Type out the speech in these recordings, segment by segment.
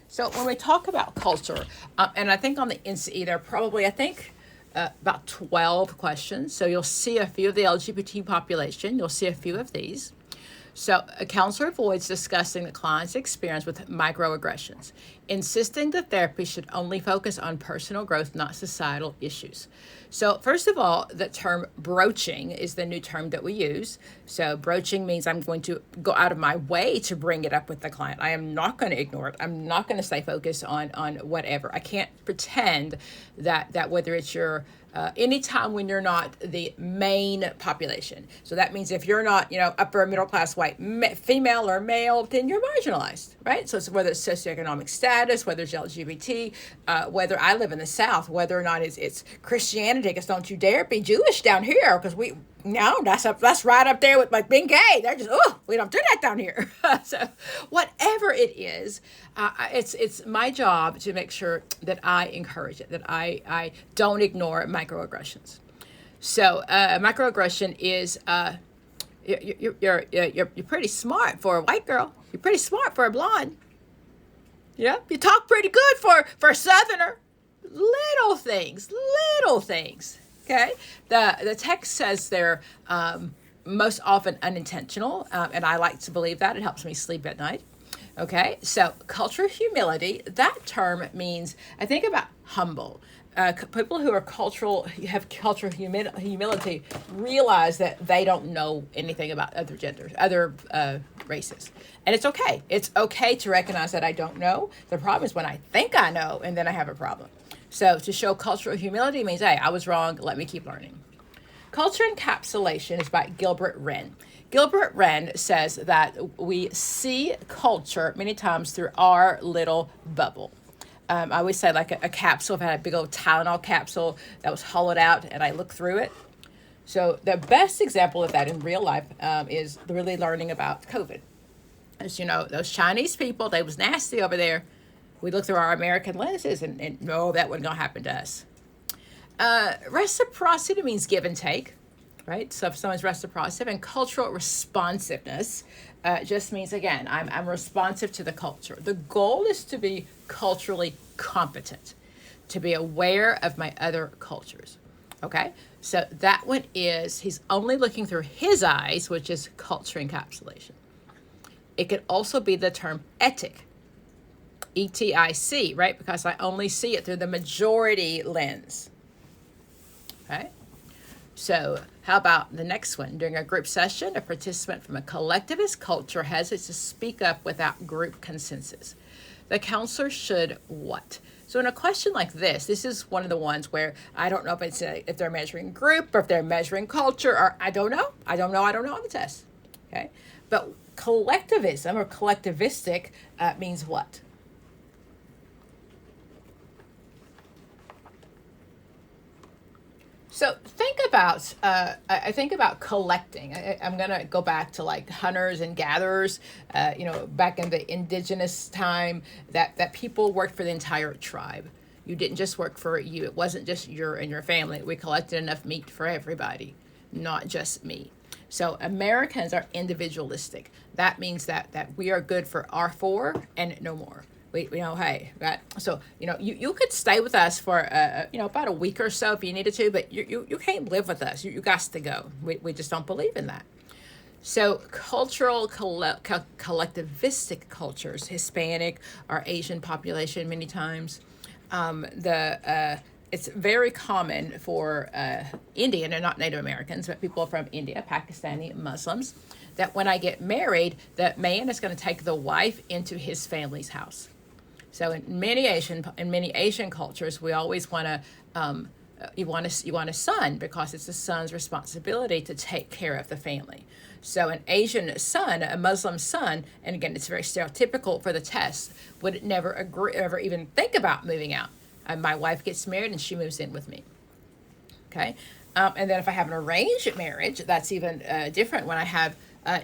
So when we talk about culture, and I think on the NCE, there are probably, about 12 questions. So you'll see a few of the LGBT population. You'll see a few of these. So a counselor avoids discussing the client's experience with microaggressions, insisting the therapy should only focus on personal growth, not societal issues. So first of all, the term broaching is the new term that we use. So broaching means I'm going to go out of my way to bring it up with the client. I am not going to ignore it. I'm not going to stay focused on whatever. I can't pretend that whether it's your anytime when you're not the main population. So that means if you're not, upper middle class white female or male, then you're marginalized, right? So it's whether it's socioeconomic status, whether it's LGBT, whether I live in the South, whether or not it's Christianity, because don't you dare be Jewish down here, because that's right up there with like being gay. They're just, we don't do that down here. So whatever it is, it's my job to make sure that I encourage it, that I don't ignore microaggressions. So microaggression is you're pretty smart for a white girl. You're pretty smart for a blonde. Yeah, you talk pretty good for a Southerner. Little things. Okay, the text says they're most often unintentional, and I like to believe that. It helps me sleep at night. Okay, so cultural humility, that term means, I think about humble. People who are have cultural humility realize that they don't know anything about other genders, other races. And it's okay. It's okay to recognize that I don't know. The problem is when I think I know, and then I have a problem. So to show cultural humility means, hey, I was wrong. Let me keep learning. Culture Encapsulation is by Gilbert Wren. Gilbert Wren says that we see culture many times through our little bubble. I always say like a capsule. If I had a big old Tylenol capsule that was hollowed out and I look through it. So the best example of that in real life is really learning about COVID. As you know, those Chinese people, they was nasty over there. We look through our American lenses and no, that wasn't going to happen to us. Reciprocity means give and take, right? So if someone's reciprocity, and cultural responsiveness just means, again, I'm responsive to the culture. The goal is to be culturally competent, to be aware of my other cultures, okay? So that one is, he's only looking through his eyes, which is culture encapsulation. It could also be the term etic, ETIC, right? Because I only see it through the majority lens. Okay. So how about the next one? During a group session, a participant from a collectivist culture hesitates to speak up without group consensus. The counselor should what? So in a question like this is one of the ones where I don't know if it's if they're measuring group or if they're measuring culture, or I don't know on the test. Okay. But collectivism or collectivistic means what? So think about, I think about collecting. I'm going to go back to like hunters and gatherers, back in the indigenous time that people worked for the entire tribe. You didn't just work for you. It wasn't just you and your family. We collected enough meat for everybody, not just me. So Americans are individualistic. That means that we are good for our four and no more. Hey, right? So, you could stay with us for, about a week or so if you needed to, but you can't live with us. You got to go. We just don't believe in that. So cultural, collectivistic cultures, Hispanic or Asian population many times, it's very common for Indian, and not Native Americans, but people from India, Pakistani, Muslims, that when I get married, the man is going to take the wife into his family's house. So in many Asian cultures, we always want to you want a son because it's the son's responsibility to take care of the family. So an Asian son, a Muslim son, and again, it's very stereotypical for the test, would never even think about moving out. My wife gets married and she moves in with me. Okay, and then if I have an arranged marriage, that's even different. When I have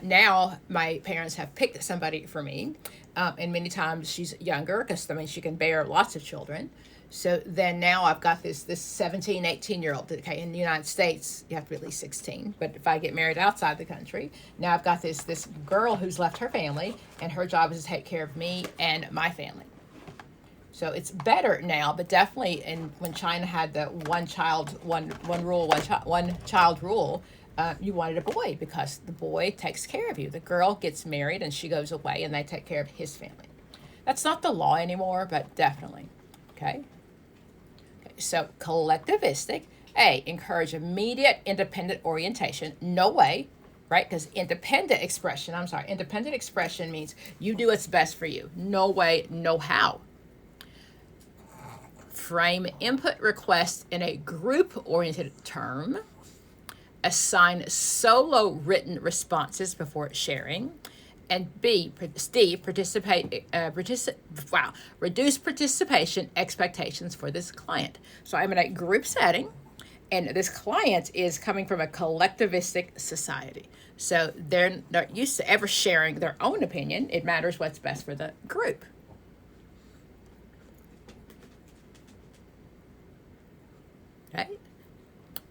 now, my parents have picked somebody for me. And many times she's younger because, she can bear lots of children. So then now I've got this 17, 18-year-old. Okay, in the United States, you have to be at least 16. But if I get married outside the country, now I've got this girl who's left her family, and her job is to take care of me and my family. So it's better now, but definitely when China had the one child rule, you wanted a boy because the boy takes care of you. The girl gets married and she goes away and they take care of his family. That's not the law anymore, but definitely. Okay. So collectivistic, A, encourage immediate independent orientation. No way, right? Because independent expression means you do what's best for you. No way, no how. Frame input requests in a group-oriented term. Assign solo written responses before sharing. And B, reduce participation expectations for this client. So I'm in a group setting, and this client is coming from a collectivistic society. So they're not used to ever sharing their own opinion. It matters what's best for the group. Okay,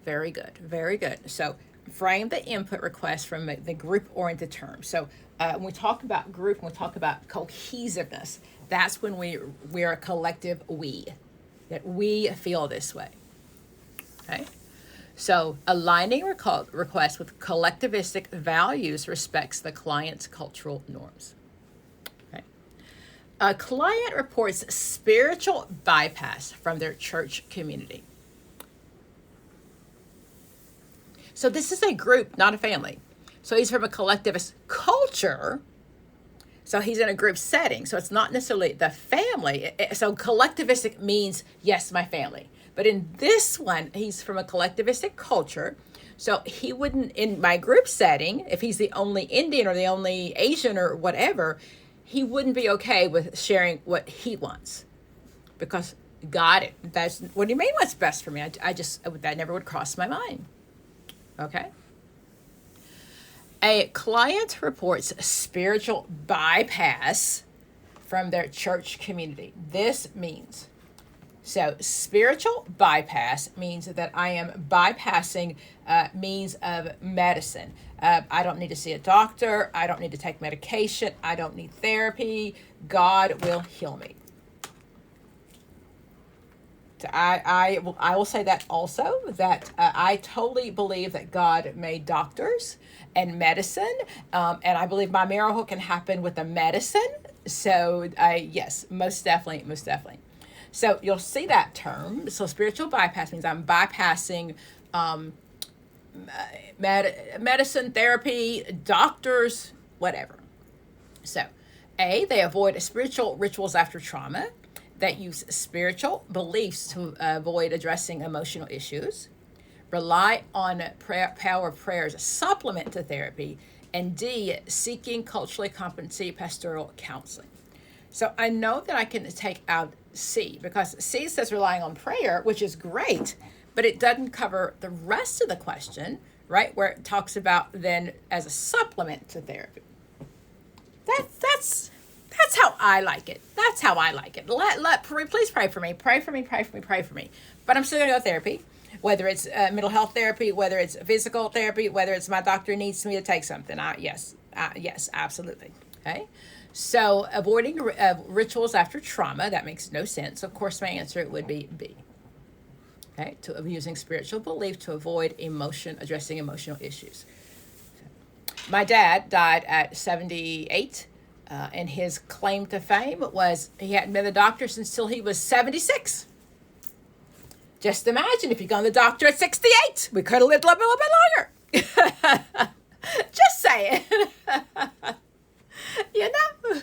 very good, very good. So frame the input request from the group-oriented term. So when we talk about group, when we talk about cohesiveness, that's when we're a collective we, that we feel this way. Okay, so aligning requests with collectivistic values respects the client's cultural norms. Okay, a client reports spiritual bypass from their church community. So this is a group, not a family. So he's from a collectivist culture. So he's in a group setting. So it's not necessarily the family. So collectivistic means, yes, my family. But in this one, he's from a collectivistic culture. So he wouldn't, in my group setting, if he's the only Indian or the only Asian or whatever, he wouldn't be okay with sharing what he wants. Because, got it. That's, what do you mean what's best for me? That never would cross my mind. Okay. A client reports spiritual bypass from their church community. This means, so spiritual bypass means that I am bypassing means of medicine. I don't need to see a doctor. I don't need to take medication. I don't need therapy. God will heal me. I will say that also, that I totally believe that God made doctors and medicine, and I believe my miracle can happen with the medicine. So yes, most definitely. So you'll see that term. So spiritual bypass means I'm bypassing medicine, therapy, doctors, whatever. So A, they avoid spiritual rituals after trauma that use spiritual beliefs to avoid addressing emotional issues, rely on power of prayer as a supplement to therapy, and D, seeking culturally competent pastoral counseling. So I know that I can take out C, because C says relying on prayer, which is great, but it doesn't cover the rest of the question, right, where it talks about then as a supplement to therapy. That's how I like it. That's how I like it. Please pray for me. Pray for me. But I'm still going to go to therapy, whether it's mental health therapy, whether it's physical therapy, whether it's my doctor needs me to take something. Yes, absolutely. Okay. So avoiding rituals after trauma, that makes no sense. Of course, my answer would be B. Okay. To using spiritual belief to avoid addressing emotional issues. My dad died at 78. And his claim to fame was he hadn't been to the doctor until he was 76. Just imagine if you'd gone to the doctor at 68. We could have lived a little bit longer. Just saying. You know?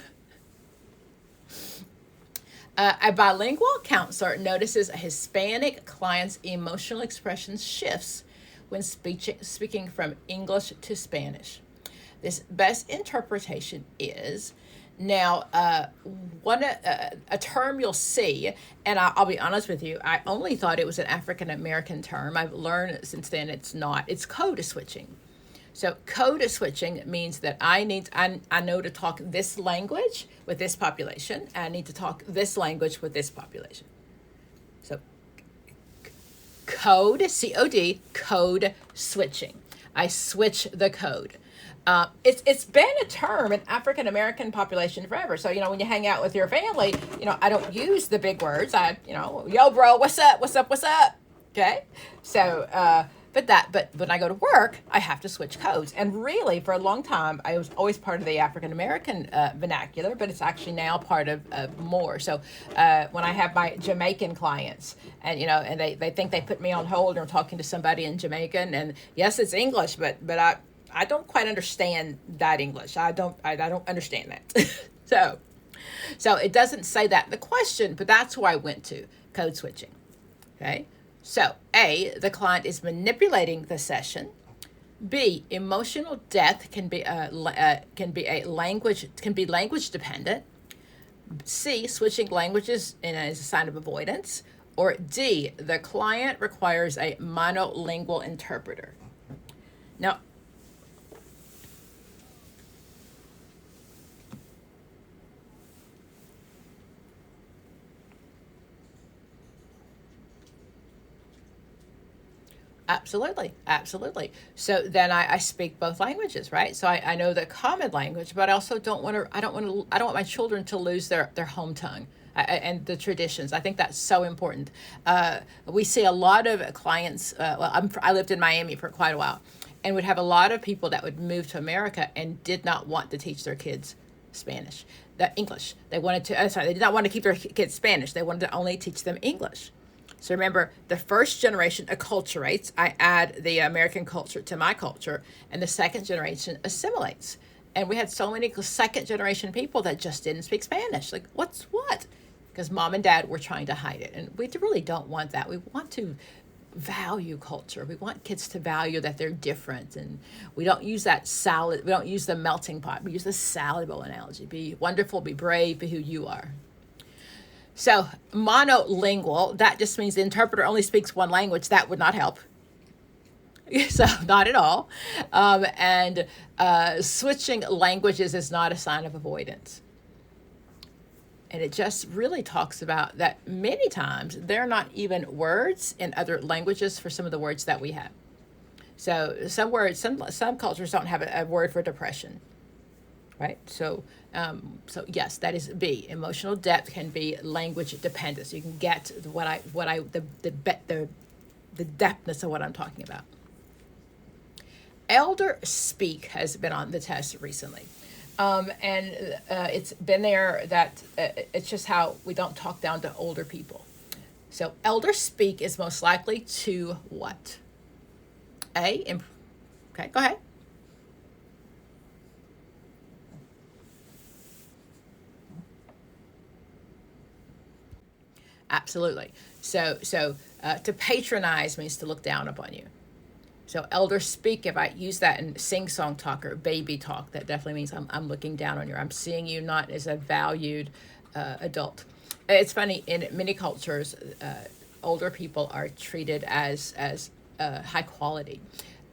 A bilingual counselor notices a Hispanic client's emotional expression shifts when speaking from English to Spanish. This best interpretation is, now, a term you'll see, and I'll be honest with you, I only thought it was an African-American term. I've learned since then it's not. It's code switching. So code switching means that I know to talk this language with this population, and I need to talk this language with this population. So code, C-O-D, code switching. I switch the code. It's been a term in African American population forever. So when you hang out with your family, I don't use the big words. Yo, bro, what's up? What's up? What's up? Okay. So, but when I go to work, I have to switch codes. And really, for a long time, I was always part of the African American vernacular, but it's actually now part of more. So when I have my Jamaican clients, and they think they put me on hold and I'm talking to somebody in Jamaican, and yes, it's English, but I don't quite understand that English. I don't understand that. So it doesn't say that in the question, but that's where I went to code switching. Okay. So A, the client is manipulating the session. B, emotional depth can be language dependent. C, switching languages is a sign of avoidance. Or D, the client requires a monolingual interpreter. Now, absolutely, absolutely. So then I speak both languages, right? So I know the common language, but I also don't want to. I don't want my children to lose their home tongue and the traditions. I think that's so important. We see a lot of clients. I lived in Miami for quite a while, and would have a lot of people that would move to America and did not want to teach their kids Spanish, the English. They wanted to. Sorry, they did not want to keep their kids Spanish. They wanted to only teach them English. So remember, the first generation acculturates. I add the American culture to my culture, and the second generation assimilates. And we had so many second generation people that just didn't speak Spanish. Like, what's what? Because mom and dad were trying to hide it. And we really don't want that. We want to value culture. We want kids to value that they're different. And we don't use that salad. We don't use the melting pot. We use the salad bowl analogy. Be wonderful, be brave, be who you are. So monolingual, that just means the interpreter only speaks one language. That would not help. So not at all. And switching languages is not a sign of avoidance. And it just really talks about that many times there are not even words in other languages for some of the words that we have. So some words, some cultures don't have a word for depression, right? So yes, that is B. Emotional depth can be language dependent. So you can get the depthness of what I'm talking about. Elder speak has been on the test recently. And it's been there that it's just how we don't talk down to older people. So elder speak is most likely to what? Okay, go ahead. Absolutely. So to patronize means to look down upon you. So elder speak, if I use that in sing-song talk or baby talk, that definitely means I'm looking down on you. I'm seeing you not as a valued adult. It's funny, in many cultures, older people are treated as high quality.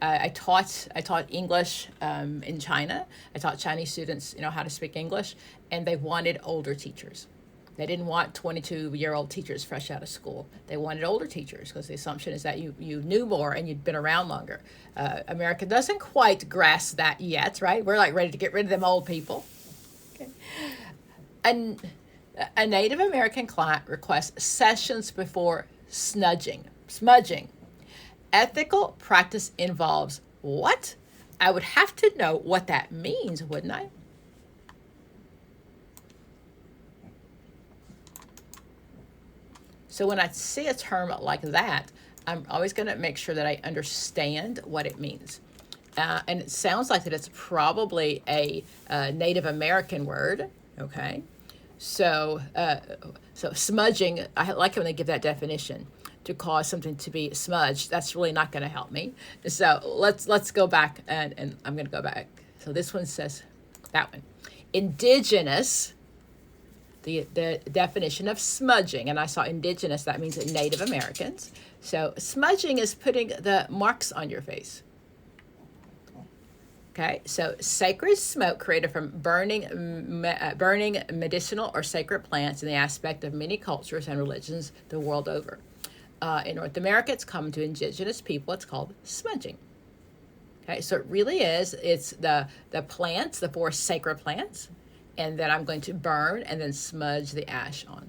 I taught English in China. I taught Chinese students, how to speak English, and they wanted older teachers. They didn't want 22-year-old teachers fresh out of school. They wanted older teachers because the assumption is that you knew more and you'd been around longer. America doesn't quite grasp that yet, right? We're like ready to get rid of them old people. Okay. And a Native American client requests sessions before smudging. Ethical practice involves what? I would have to know what that means, wouldn't I? So when I see a term like that, I'm always going to make sure that I understand what it means. And it sounds like that it's probably a Native American word, okay? So smudging, I like it when they give that definition, to cause something to be smudged. That's really not going to help me. So let's go back, and I'm going to go back. So this one says, that one. Indigenous, the definition of smudging, and I saw indigenous, that means Native Americans. So smudging is putting the marks on your face. Okay, so sacred smoke created from burning medicinal or sacred plants in the aspect of many cultures and religions the world over. In North America, it's common to indigenous people. It's called smudging. Okay, so it really is, it's the plants, the 4 sacred plants, and then I'm going to burn and then smudge the ash on.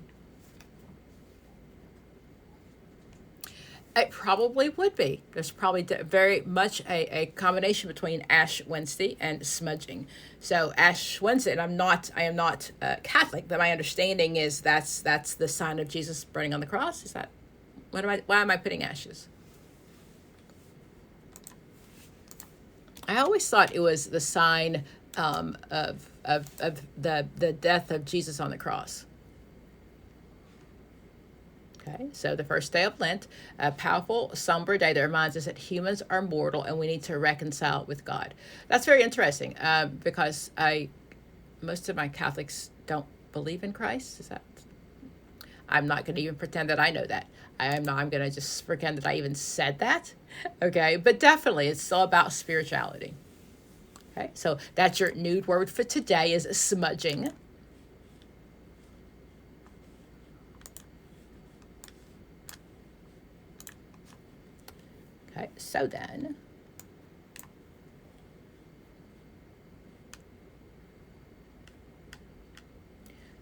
It probably would be. There's probably very much a combination between Ash Wednesday and smudging. So Ash Wednesday, and I am not Catholic, but my understanding is that's the sign of Jesus burning on the cross. Is that, why am I putting ashes? I always thought it was the sign of the death of Jesus on the cross. Okay, so the first day of Lent, a powerful, somber day that reminds us that humans are mortal and we need to reconcile with God. That's very interesting because most of my Catholics don't believe in Christ. Is that? I'm not going to even pretend that I know that. I'm going to just pretend that I even said that. Okay, but definitely it's all about spirituality. Okay, so that's your nude word for today is smudging. Okay, so then,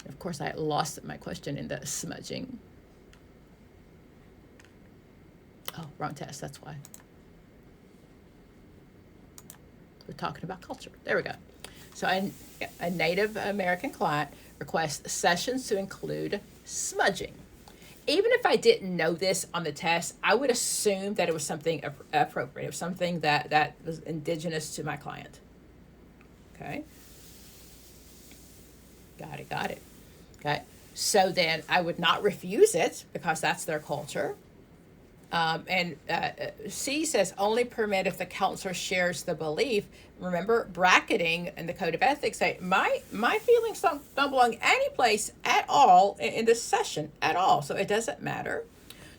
of course, I lost my question in the smudging. Oh, wrong test, that's why. We're talking about culture. There we go. So a Native American client requests sessions to include smudging. Even if I didn't know this on the test, I would assume that it was something appropriate, something that was indigenous to my client. Okay. Got it. Okay. So then I would not refuse it because that's their culture. And C says only permit if the counselor shares the belief. Remember, bracketing in the code of ethics say my feelings don't belong any place at all in this session at all. So it doesn't matter.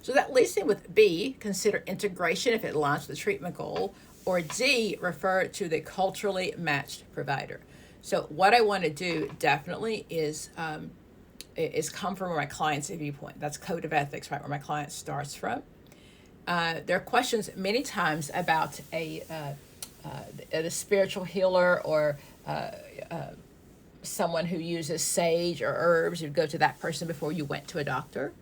So that leaves me with B, consider integration if it aligns with the treatment goal, or D, refer to the culturally matched provider. So what I want to do definitely is come from my client's viewpoint. That's code of ethics, right, where my client starts from. There are questions many times about the spiritual healer or someone who uses sage or herbs. You'd go to that person before you went to a doctor.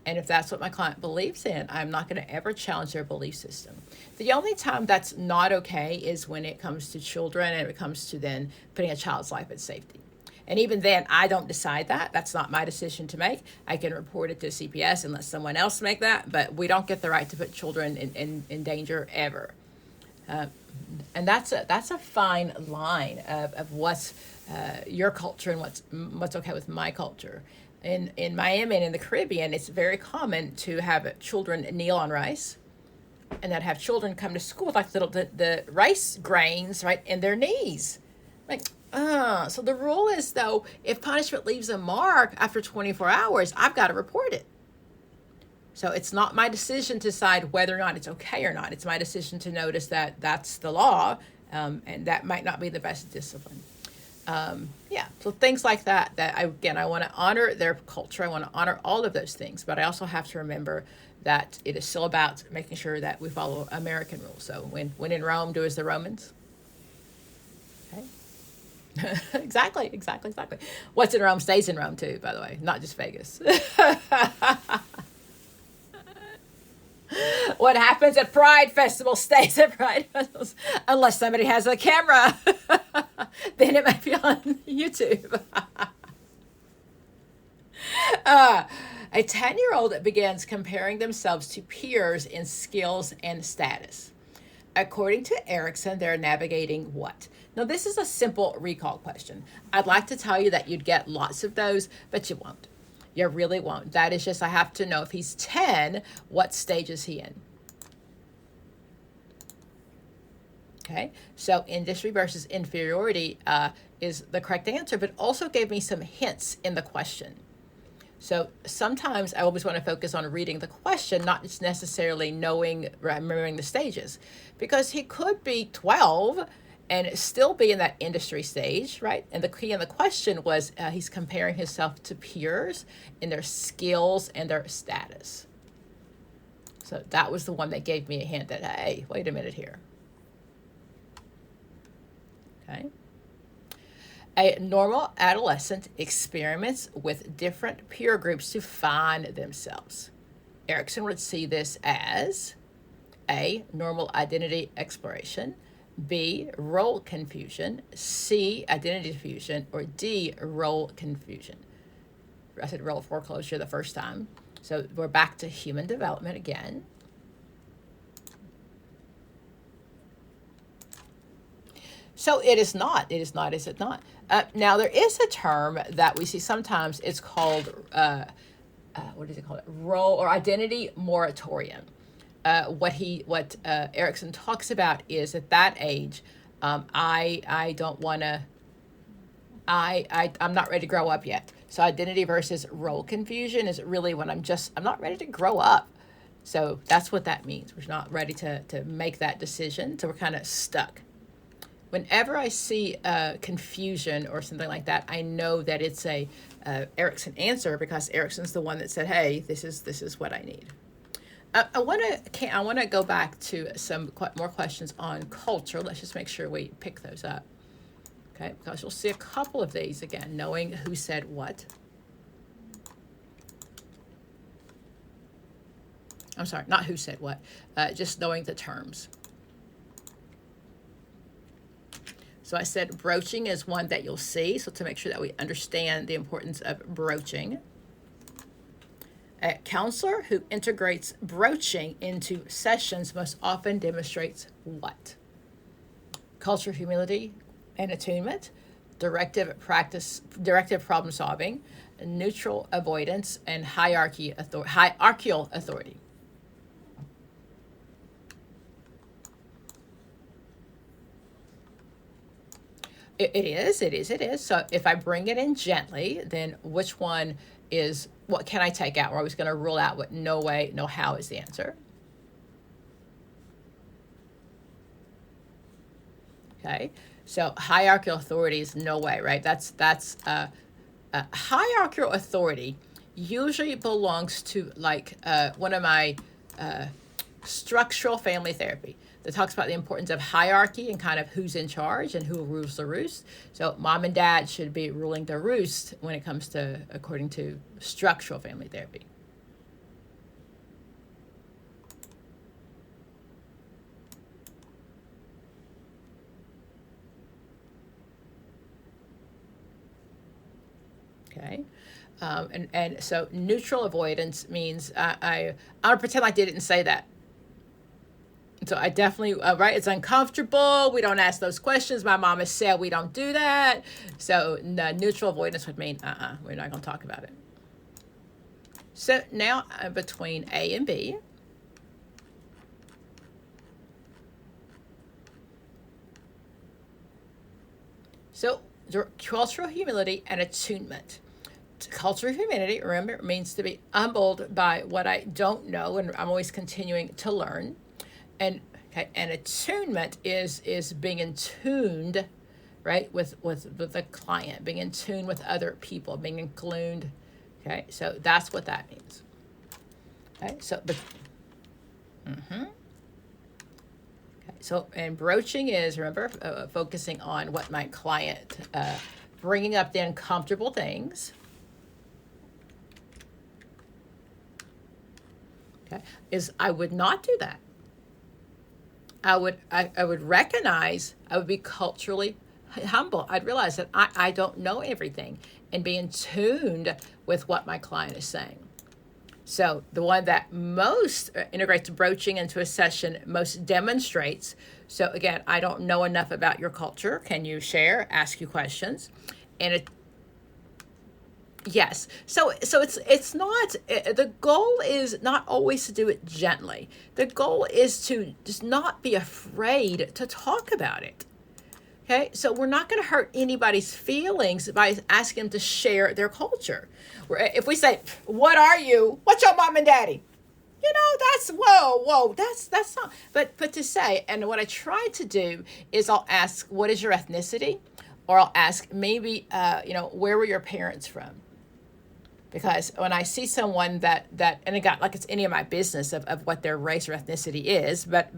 And if that's what my client believes in, I'm not going to ever challenge their belief system. The only time that's not okay is when it comes to children and it comes to then putting a child's life at safety. And even then, I don't decide that. That's not my decision to make. I can report it to CPS and let someone else make that, but we don't get the right to put children in danger ever. And that's a fine line of what's your culture and what's okay with my culture. In Miami and in the Caribbean, it's very common to have children kneel on rice, and then have children come to school with like the rice grains right in their knees, like. So the rule is, though, if punishment leaves a mark after 24 hours, I've got to report it. So it's not my decision to decide whether or not it's okay or not. It's my decision to notice that that's the law, and that might not be the best discipline. So things like that I want to honor their culture. I want to honor all of those things, but I also have to remember that it is still about making sure that we follow American rules. So when in Rome, do as the Romans. Okay. Exactly. What's in Rome stays in Rome too, by the way, not just Vegas. What happens at Pride Festival stays at Pride Festivals, unless somebody has a camera. Then it might be on YouTube. A 10-year-old begins comparing themselves to peers in skills and status. According to Erickson, they're navigating what? Now, this is a simple recall question. I'd like to tell you that you'd get lots of those, but you won't. You really won't. That is just, I have to know if he's 10, what stage is he in? Okay, so industry versus inferiority is the correct answer, but also gave me some hints in the question. So sometimes I always want to focus on reading the question, not just necessarily remembering the stages, because he could be 12 and still be in that industry stage, right? And the key in the question was he's comparing himself to peers in their skills and their status. So that was the one that gave me a hint that, hey, wait a minute here. Okay. A normal adolescent experiments with different peer groups to find themselves. Erickson would see this as A, normal identity exploration, B, role confusion, C, identity diffusion, or D, role confusion. I said role foreclosure the first time. So we're back to human development again. So it is not, is it not? Now there is a term that we see sometimes, it's called, what is it called? Role or identity moratorium. What Erickson talks about is at that age, I don't want to, I'm not ready to grow up yet. So identity versus role confusion is really when I'm not ready to grow up. So that's what that means. We're not ready to make that decision. So we're kind of stuck. Whenever I see confusion or something like that, I know that it's a Erickson answer, because Erickson's the one that said, "Hey, this is what I need." I want to go back to some more questions on culture. Let's just make sure we pick those up, okay? Because you'll see a couple of these again. Knowing who said what. I'm sorry, not who said what. Just knowing the terms. So I said broaching is one that you'll see. So to make sure that we understand the importance of broaching. A counselor who integrates broaching into sessions most often demonstrates what? Culture, humility, and attunement, directive problem solving, neutral avoidance, and hierarchical authority. It is. So if I bring it in gently, then which one is, what can I take out? We're always going to rule out what no way, no how is the answer. Okay, so hierarchical authority is no way, right? That's hierarchical authority usually belongs to like one of my structural family therapy that talks about the importance of hierarchy and kind of who's in charge and who rules the roost. So mom and dad should be ruling the roost when it comes to, according to structural family therapy. Okay. And so neutral avoidance means I don't pretend like they didn't say that. So I definitely, right, it's uncomfortable. We don't ask those questions. My mom has said we don't do that. So the neutral avoidance would mean, we're not going to talk about it. So now between A and B. So cultural humility and attunement. Cultural humility, remember, means to be humbled by what I don't know, and I'm always continuing to learn. And attunement is being in tuned, right, with the client, being in tune with other people, being included. Okay, so that's what that means. Okay, so okay, so and broaching is, remember, focusing on what my client, bringing up the uncomfortable things. Okay, is I would not do that. I would recognize, I would be culturally humble. I'd realize that I don't know everything and be in tune with what my client is saying. So the one that most integrates broaching into a session, most demonstrates. So again, I don't know enough about your culture. Can you share? Ask you questions. And yes. So it's not, the goal is not always to do it gently. The goal is to just not be afraid to talk about it. Okay, so we're not going to hurt anybody's feelings by asking them to share their culture. If we say, "What are you? What's your mom and daddy?" You know, that's whoa, that's not. But to say, and what I try to do is I'll ask, "What is your ethnicity?" Or I'll ask maybe, where were your parents from? Because when I see someone and again, like it's any of my business of what their race or ethnicity is, but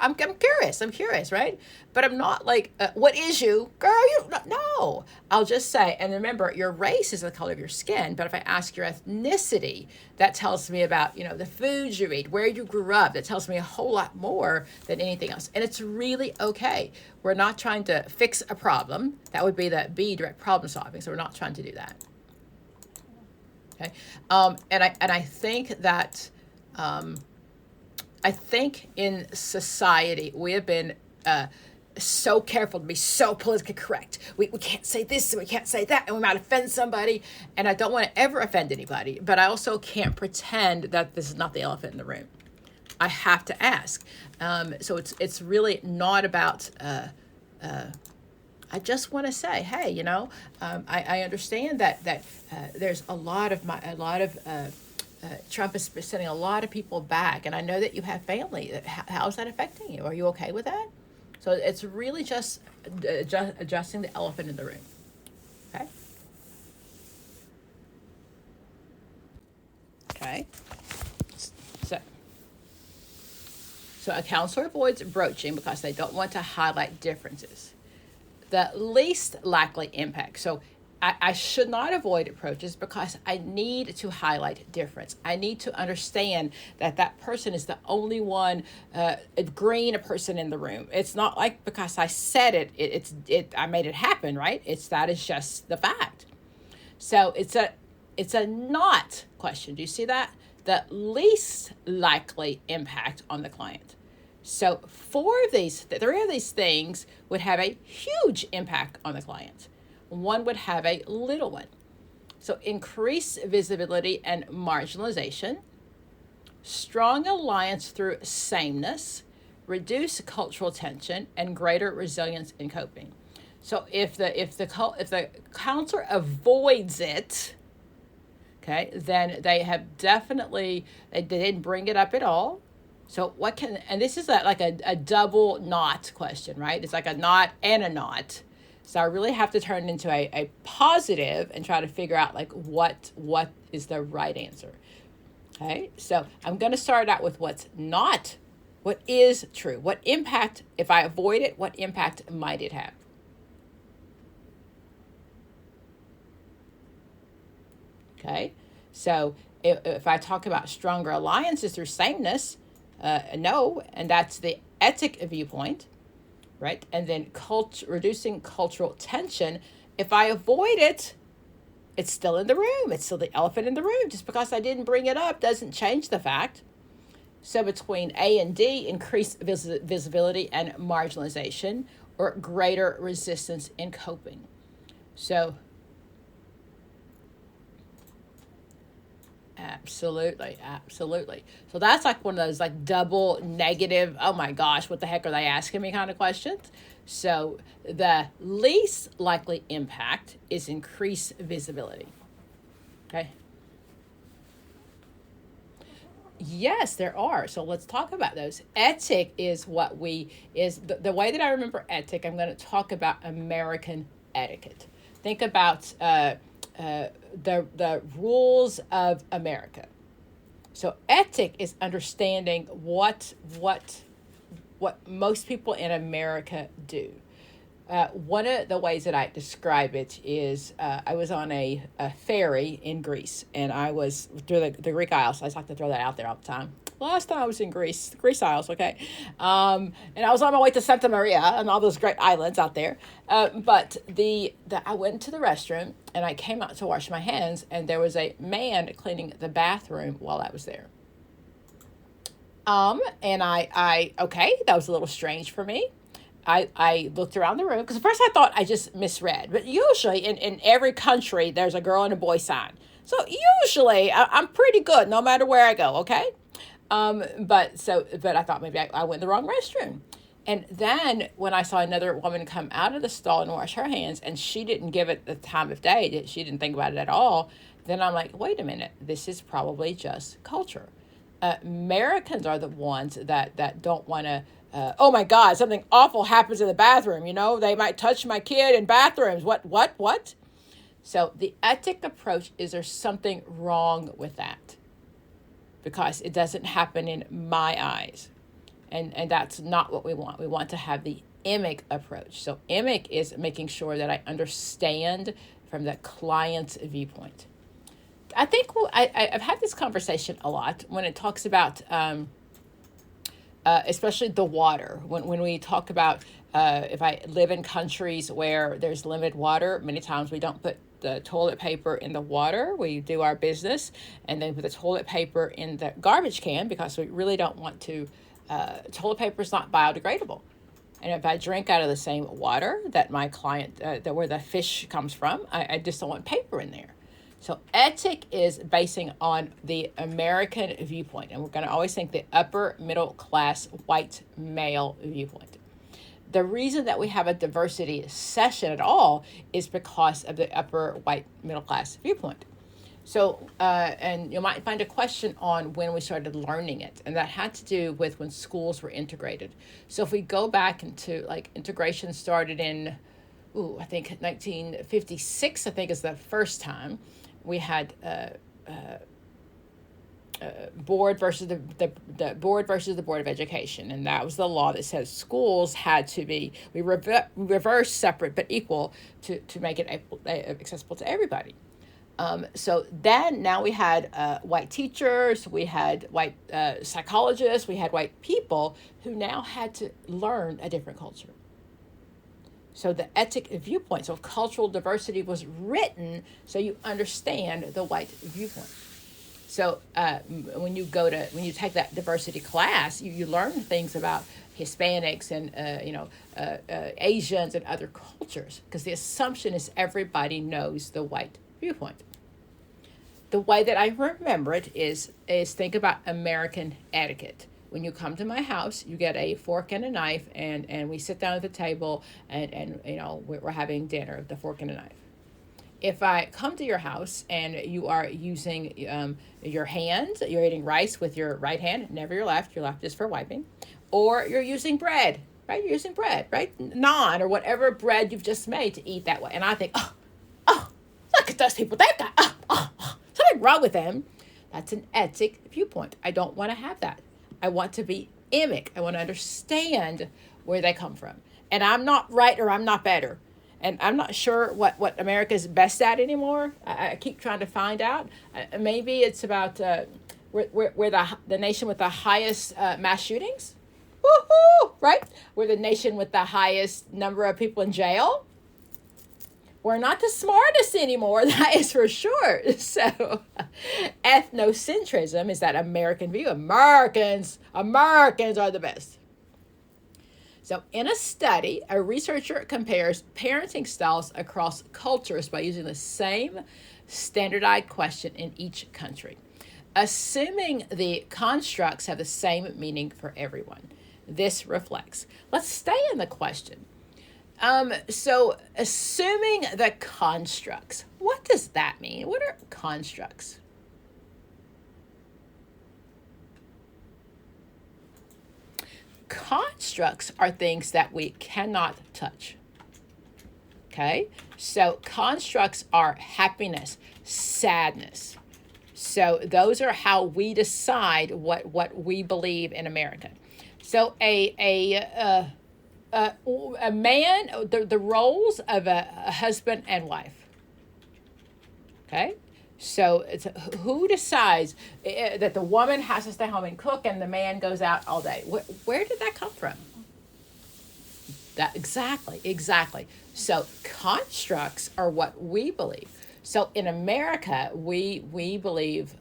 I'm curious, right? But I'm not like, what is you, girl? You no. I'll just say, and remember, your race is the color of your skin. But if I ask your ethnicity, that tells me about the foods you eat, where you grew up. That tells me a whole lot more than anything else, and it's really okay. We're not trying to fix a problem. That would be the B, direct problem solving. So we're not trying to do that. Okay. And I think that I think in society we have been so careful to be so politically correct. We can't say this and we can't say that, and we might offend somebody. And I don't want to ever offend anybody, but I also can't pretend that this is not the elephant in the room. I have to ask. So it's really not about. I just want to say, hey, I understand that there's a lot of Trump is sending a lot of people back, and I know that you have family. How is that affecting you? Are you okay with that? So it's really just adjusting the elephant in the room. Okay. Okay. So a counselor avoids broaching because they don't want to highlight differences. The least likely impact. So I should not avoid approaches because I need to highlight difference. I need to understand that person is the only one agreeing a person in the room. It's not like because I said it, I made it happen, right? That is just the fact. So it's a not question. Do you see that? The least likely impact on the client. So three of these things would have a huge impact on the client. One would have a little one. So increase visibility and marginalization, strong alliance through sameness, reduce cultural tension, and greater resilience in coping. So if the counselor avoids it, okay, then they have definitely they didn't bring it up at all. So and this is like a double not question, right? It's like a not and a not. So I really have to turn it into a positive and try to figure out like what is the right answer. Okay, so I'm going to start out with what's not, what is true, what impact, if I avoid it, what impact might it have? Okay, so if I talk about stronger alliances through sameness, no, and that's the etic viewpoint, right? And then reducing cultural tension. If I avoid it, it's still in the room. It's still the elephant in the room. Just because I didn't bring it up doesn't change the fact. So between A and D, increased visibility and marginalization, or greater resistance in coping. So absolutely. So that's like one of those like double negative, oh my gosh, what the heck are they asking me kind of questions. So the least likely impact is increased visibility. Okay. Yes, there are. So let's talk about those. Etic is the way that I remember etic. I'm going to talk about American etiquette. Think about the rules of America. So etic is understanding what most people in America do. One of the ways that I describe it is I was on a ferry in Greece, and I was through the Greek Isles. I just like to throw that out there all the time. Last time I was in Greece, the Greece Isles, okay? And I was on my way to Santa Maria and all those great islands out there. But I went to the restroom, and I came out to wash my hands, and there was a man cleaning the bathroom while I was there. And okay, that was a little strange for me. I looked around the room because at first I thought I just misread, but usually in every country there's a girl and a boy sign. So usually I'm pretty good no matter where I go, okay? But I thought maybe I went in the wrong restroom. And then when I saw another woman come out of the stall and wash her hands, and she didn't give it the time of day, she didn't think about it at all, then I'm like, wait a minute, this is probably just culture. Americans are the ones that don't want to, oh my God, something awful happens in the bathroom. They might touch my kid in bathrooms. What? So the etic approach is there's something wrong with that because it doesn't happen in my eyes. And that's not what we want. We want to have the emic approach. So emic is making sure that I understand from the client's viewpoint. I think I've had this conversation a lot when it talks about especially the water. When we talk about if I live in countries where there's limited water, many times we don't put the toilet paper in the water. We do our business and then put the toilet paper in the garbage can because we really don't want to. Toilet paper is not biodegradable. And if I drink out of the same water that my client, that where the fish comes from, I just don't want paper in there. So etic is basing on the American viewpoint, and we're going to always think the upper middle class white male viewpoint. The reason that we have a diversity session at all is because of the upper white middle class viewpoint. So, and you might find a question on when we started learning it, and that had to do with when schools were integrated. So if we go back into like integration started in, I think 1956, I think is the first time we had board versus the board versus the Board of Education, and that was the law that says schools had to be reverse separate but equal to make it accessible to everybody. So then now we had white teachers, we had white psychologists, we had white people who now had to learn a different culture. So the etic viewpoint, so cultural diversity was written so you understand the white viewpoint. So when you take that diversity class, you learn things about Hispanics and Asians and other cultures, because the assumption is everybody knows the white viewpoint. The way that I remember it is think about American etiquette. When you come to my house, you get a fork and a knife, and we sit down at the table, and we're having dinner with the fork and a knife. If I come to your house and you are using your hands, you're eating rice with your right hand, never your left is for wiping, or you're using bread, right? You're using bread, right? Naan or whatever bread you've just made to eat that way. And I think, look at those people, they've got, something wrong with them. That's an etic viewpoint. I don't want to have that. I want to be emic. I want to understand where they come from. And I'm not right or I'm not better. And I'm not sure what America's best at anymore. I keep trying to find out. Maybe it's about we're the nation with the highest mass shootings. Woohoo! Right? We're the nation with the highest number of people in jail. We're not the smartest anymore, that is for sure. So ethnocentrism is that American view. Americans are the best. So in a study, a researcher compares parenting styles across cultures by using the same standardized question in each country, assuming the constructs have the same meaning for everyone. This reflects. Let's stay in the question. So assuming the constructs, what does that mean? What are constructs? Constructs are things that we cannot touch. Okay? So constructs are happiness, sadness. So those are how we decide what we believe in America. So a man, the roles of a husband and wife. Okay? So it's who decides that the woman has to stay home and cook and the man goes out all day? Where did that come from? That exactly. So constructs are what we believe. So in America, we believe.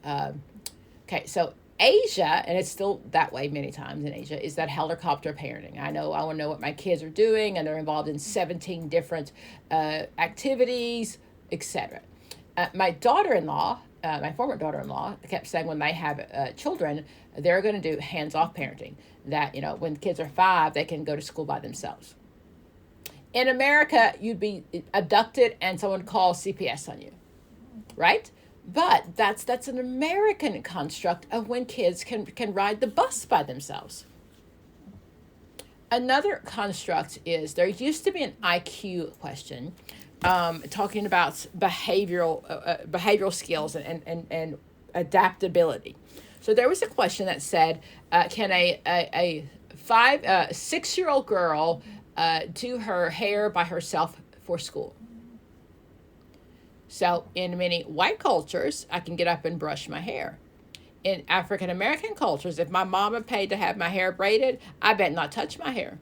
So Asia, and it's still that way many times in Asia, is that helicopter parenting. I want to know what my kids are doing, and they're involved in 17 different activities, etc. My daughter-in-law, my former daughter-in-law, kept saying when they have children, they're going to do hands-off parenting. That, when kids are 5, they can go to school by themselves. In America, you'd be abducted and someone calls CPS on you, right? But that's an American construct of when kids can ride the bus by themselves. Another construct is there used to be an IQ question talking about behavioral skills and adaptability. So there was a question that said, can a 6-year-old girl do her hair by herself for school? So in many white cultures, I can get up and brush my hair. In African American cultures, if my mama paid to have my hair braided, I bet not touch my hair.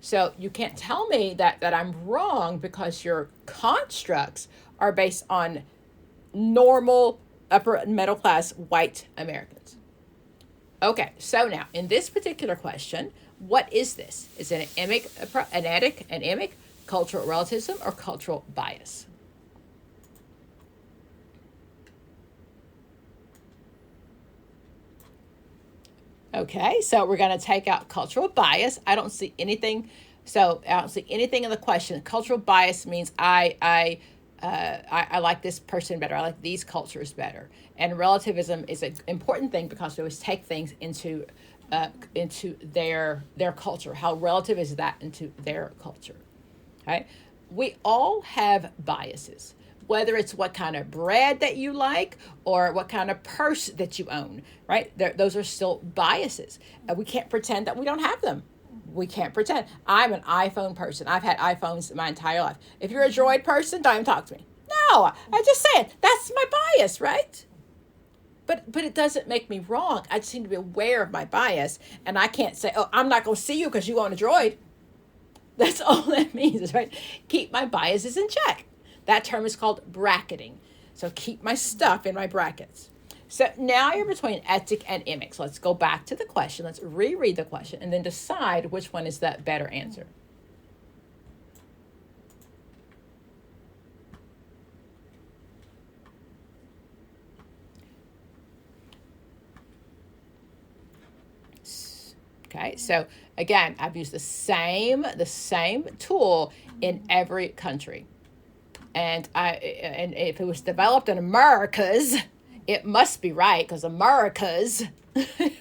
So you can't tell me that I'm wrong because your constructs are based on normal upper middle class white Americans. Okay, so now in this particular question, what is this? Is it an etic, an emic, cultural relativism, or cultural bias? Okay, so we're going to take out cultural bias. I don't see anything. So I don't see anything in the question. Cultural bias means I like this person better. I like these cultures better. And relativism is an important thing because we always take things into their culture. How relative is that into their culture? Okay, we all have biases, whether it's what kind of bread that you like or what kind of purse that you own, right? Those are still biases. We can't pretend that we don't have them. We can't pretend. I'm an iPhone person. I've had iPhones my entire life. If you're a Droid person, don't even talk to me. No, I just said that's my bias, right? But it doesn't make me wrong. I just need to be aware of my bias, and I can't say, oh, I'm not going to see you because you own a Droid. That's all that means, right? Keep my biases in check. That term is called bracketing. So keep my stuff in my brackets. So now you're between etic and emic. So let's go back to the question. Let's reread the question and then decide which one is the better answer. Okay, so again, I've used the same tool in every country. And if it was developed in Americas, it must be right because Americas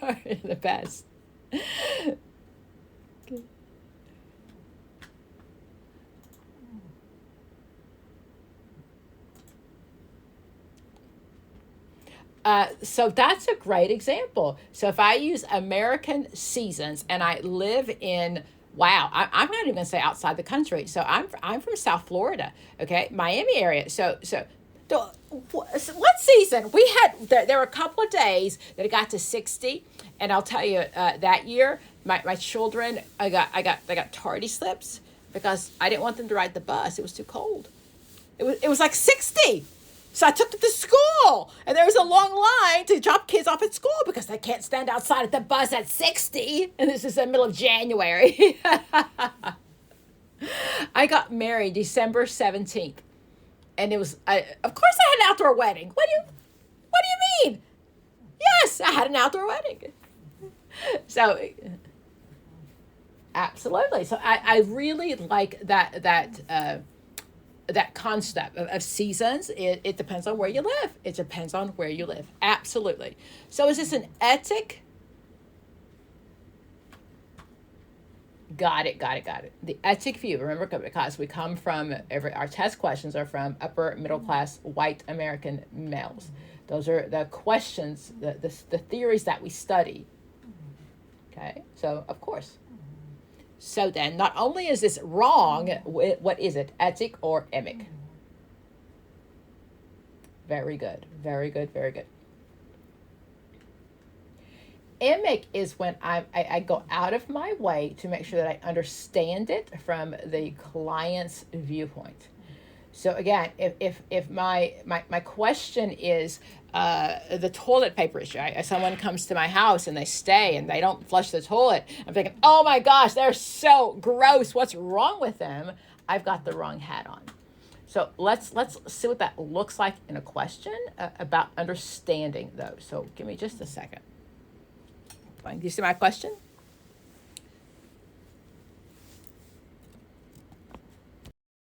are the best. So that's a great example. So if I use American seasons and I live in, wow, I'm not even going to say outside the country. So I'm from South Florida, okay, Miami area. So what season we had? There were a couple of days that it got to 60, and I'll tell you that year my children I got tardy slips because I didn't want them to ride the bus. It was too cold. It was like 60. So I took them to school, and there was a long line to drop kids off at school because they can't stand outside at the bus at 60. And this is the middle of January. I got married December 17th, and it was, of course, I had an outdoor wedding. What do you mean? Yes, I had an outdoor wedding. So, absolutely. So I really like that concept of seasons. It depends on where you live. It depends on where you live. Absolutely. So is this an etic? Got it. The etic view, remember, because we come from, our test questions are from upper middle class white American males. Those are the questions, the theories that we study. Okay, so of course. So then, not only is this wrong, what is it? Etic or emic? Very good. Emic is when I go out of my way to make sure that I understand it from the client's viewpoint. So again, if my question is the toilet paper issue, someone comes to my house and they stay and they don't flush the toilet, I'm thinking, oh my gosh, they're so gross. What's wrong with them? I've got the wrong hat on. So let's see what that looks like in a question about understanding those. So give me just a second. Do you see my question?